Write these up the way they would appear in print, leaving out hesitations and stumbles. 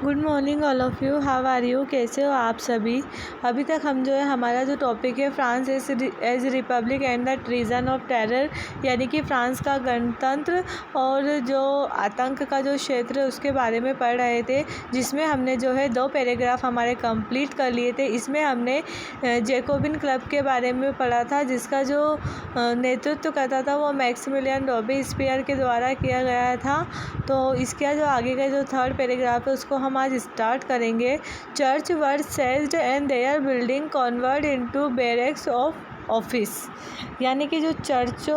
Good morning all of you, how are you? कैसे हो आप सभी? अभी तक हम जो है हमारा जो टॉपिक है France as republic and the treason of terror, यानी कि फ्रांस का गणतंत्र और जो आतंक का जो क्षेत्र है उसके बारे में पढ़ रहे थे, जिसमें हमने जो है 2 पैराग्राफ हमारे कंप्लीट कर लिए थे। इसमें हमने जैकोबिन क्लब के बारे में पढ़ा था, जिसका जो नेतृत्व करता था वो मैक्सिमिलियन रॉबेस्पियर के द्वारा किया गया था। तो इसका जो आगे का जो 3rd पैराग्राफ है उसको हम आज स्टार्ट करेंगे। Church were seized and their building convert into barracks of office, यानी कि जो चर्च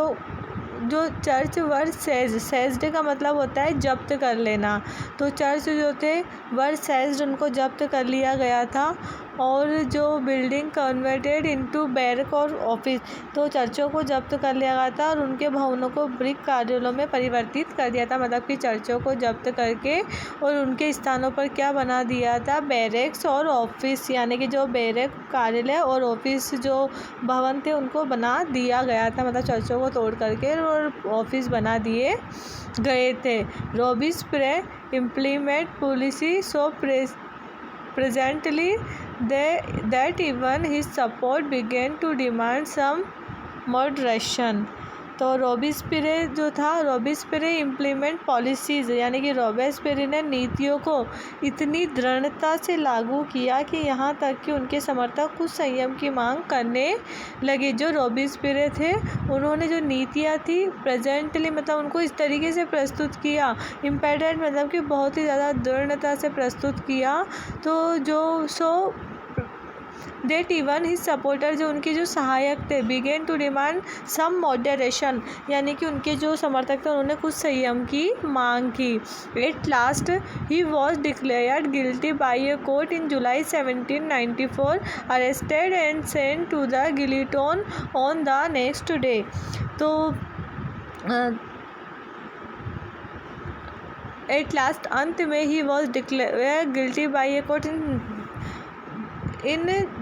वर सेज्ड का मतलब होता है जब्त कर लेना। तो चर्च जो थे वर सेज्ड, उनको जब्त कर लिया गया था, और जो बिल्डिंग कन्वर्टेड इनटू बैरक और ऑफिस, तो चर्चों को जब्त कर लिया गया था और उनके भवनों को ब्रिक कार्यालयों में परिवर्तित कर दिया था। मतलब कि चर्चों को जब्त करके और उनके स्थानों पर क्या बना दिया था, बैरक्स और ऑफिस, यानी कि जो बैरक कार्यालय और ऑफिस जो भवन थे उनको बना दिया गया था। मतलब चर्चों को तोड़ करके और ऑफिस बना दिए गए थे। Robespierre implement policy so presently that even his support began to demand some moderation। तो रॉबेस्पियर जो था, रॉबेस्पियर इम्प्लीमेंट पॉलिसीज़, यानी कि रॉबेस्पियर ने नीतियों को इतनी दृढ़ता से लागू किया कि यहाँ तक कि उनके समर्थक कुछ संयम की मांग करने लगे। जो रॉबेस्पियर थे उन्होंने जो नीतियाँ थी प्रेजेंटली, मतलब उनको इस तरीके से प्रस्तुत किया, इम्पेडेंट मतलब कि बहुत ही ज़्यादा दृढ़ता से प्रस्तुत किया। तो जो डेट इवन हिज सपोर्टर, जो उनके जो सहायक थे, began to demand some moderation, यानी कि उनके जो समर्थक थे उन्होंने कुछ संयम की मांग की। At last he was declared guilty by a court in July 1794, arrested and sent to the guillotine on the next day. तो एट लास्ट अंत में he was declared guilty by a court in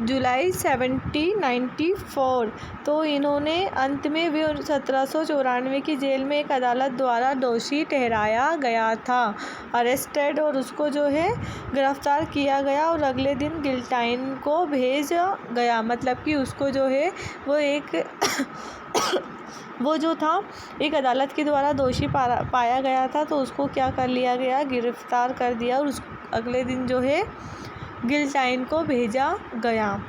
July 1794। तो इन्होंने अंत में भी 1794 की jail में एक अदालत द्वारा दोषी ठहराया गया था, अरेस्टेड, और उसको जो है गिरफ्तार किया गया और अगले दिन गिल्टाइन को भेजा गया। मतलब कि उसको जो है वो जो था एक अदालत के द्वारा दोषी पाया गया था, तो उसको क्या कर लिया गया, गिरफ्तार कर दिया और अगले दिन जो है गिल्टाइन को भेजा गया।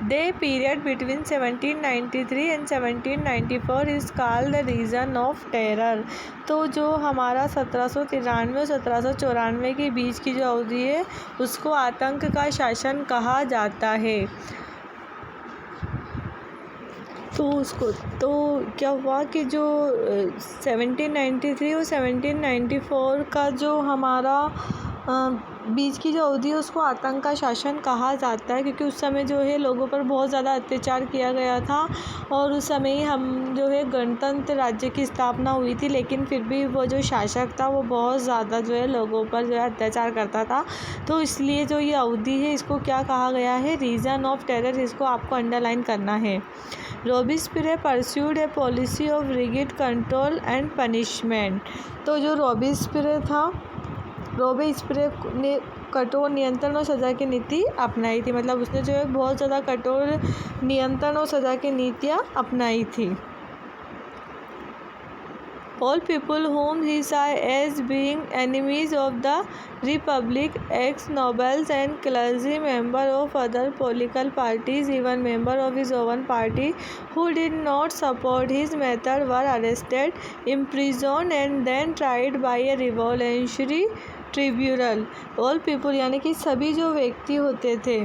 The period between 1793 and 1794 is called the Reign of Terror। तो जो हमारा 1793 और 1794 के बीच की जो अवधि है उसको आतंक का शासन कहा जाता है। तो क्या हुआ कि जो 1793 और 1794 का जो हमारा बीच की जो अवधि है उसको आतंक का शासन कहा जाता है, क्योंकि उस समय जो है लोगों पर बहुत ज़्यादा अत्याचार किया गया था और उस समय ही हम जो है गणतंत्र राज्य की स्थापना हुई थी। लेकिन फिर भी वो जो शासक था वो बहुत ज़्यादा जो है लोगों पर जो है अत्याचार करता था। तो इसलिए जो ये अवधि है इसको क्या कहा गया है, रीजन ऑफ टेरर। इसको आपको अंडरलाइन करना है। Robespierre pursued a policy of rigid control and punishment. तो जो रॉबेस्पियर था, रॉबेस्पियर ने कठोर नियंत्रण और सज़ा की नीति अपनाई थी। मतलब उसने जो है बहुत ज़्यादा कठोर नियंत्रण और सज़ा की नीतियाँ अपनाई थी। All people whom he saw as being enemies of the Republic, ex-nobles and clergy, member of other political parties, even member of his own party, who did not support his method, were arrested, imprisoned and then tried by a revolutionary tribunal। All people यानी कि सभी जो व्यक्ति होते थे,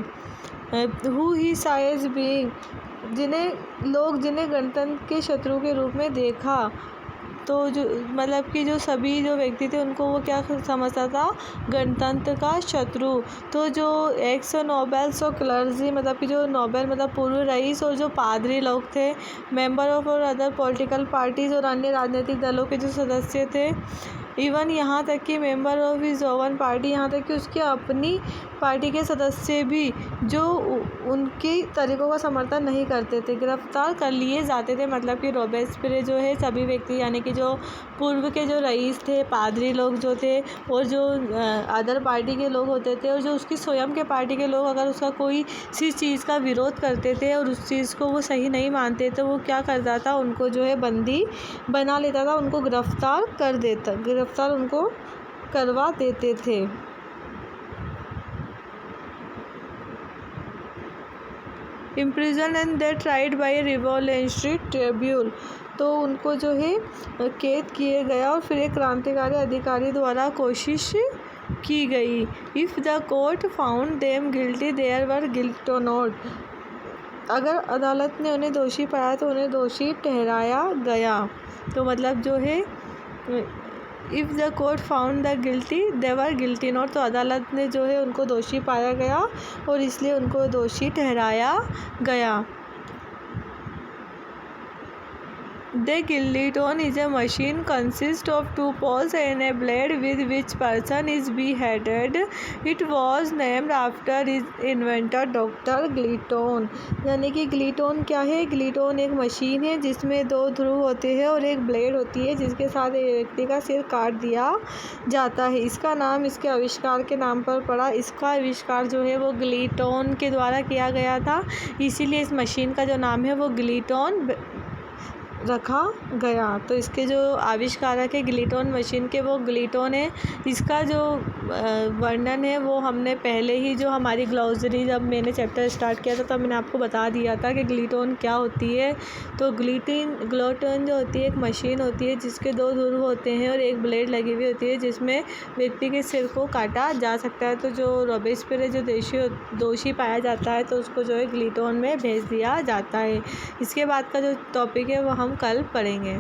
who he saw as being, जिन्हें गणतंत्र के शत्रु के रूप में देखा, तो जो मतलब कि जो सभी जो व्यक्ति थे उनको वो क्या समझता था, गणतंत्र का शत्रु। तो जो एक्स नोबेल्स और क्लर्जी, मतलब कि जो नोबेल मतलब पूर्व रईस और जो पादरी लोग थे, मेंबर ऑफ और अदर पॉलिटिकल पार्टीज़ और अन्य राजनीतिक दलों के जो सदस्य थे, इवन यहाँ तक कि member of his oven party, यहाँ तक कि उसकी अपनी पार्टी के सदस्य भी जो उनके तरीक़ों का समर्थन नहीं करते थे, गिरफ्तार कर लिए जाते थे। मतलब कि रोबेस्पियर जो है सभी व्यक्ति यानी कि जो पूर्व के जो रईस थे, पादरी लोग जो थे और जो अदर पार्टी के लोग होते थे और जो उसकी स्वयं के पार्टी के लोग अगर उसका कोई सी चीज़ का विरोध करते थे और उस चीज़ को वो सही नहीं मानते तो वो क्या करता था, उनको जो है बंदी बना लेता था, उनको गिरफ्तार उनको करवा देते थे। Imprison and they tried bye revolutionary tribunal, तो उनको जो है कैद किए गया और फिर एक क्रांतिकारी अधिकारी द्वारा कोशिश की गई। If the court found them guilty there were guilty not, अगर अदालत ने उन्हें दोषी पाया तो उन्हें दोषी ठहराया गया। तो मतलब जो है if the court found the guilty they were guilty not, तो अदालत ने जो है उनको दोषी पाया गया और इसलिए उनको दोषी ठहराया गया। The guillotine is a machine consist of 2 poles and a blade with which person is beheaded. It was named after its inventor Dr. Guillotine। यानी कि गिलीटोन क्या है? गिलीटोन एक मशीन है जिसमें 2 ध्रुव होते हैं और एक ब्लेड होती है जिसके साथ एक व्यक्ति का सिर काट दिया जाता है। इसका नाम इसके आविष्कार के नाम पर पड़ा। इसका आविष्कार जो है वो गिलीटोन के द्वारा किया गया था, इसीलिए इस मशीन का जो नाम है वो गिलीटोन रखा गया। तो इसके जो आविष्कारक है गिलीटोन मशीन के, वो गिलीटोन है। इसका जो वर्णन है वो हमने पहले ही जो हमारी ग्लॉसरी जब मैंने चैप्टर स्टार्ट किया था तब मैंने आपको बता दिया था कि गिलीटोन क्या होती है। तो गिलीटोन जो होती है एक मशीन होती है जिसके 2 ध्रुव होते हैं और एक ब्लेड लगी हुई होती है जिसमें व्यक्ति के सिर को काटा जा सकता है। तो जो रोबेस्पियर जो दोषी पाया जाता है तो उसको जो है गिलीटोन में भेज दिया जाता है। इसके बाद का जो टॉपिक है वो हम कल पढ़ेंगे।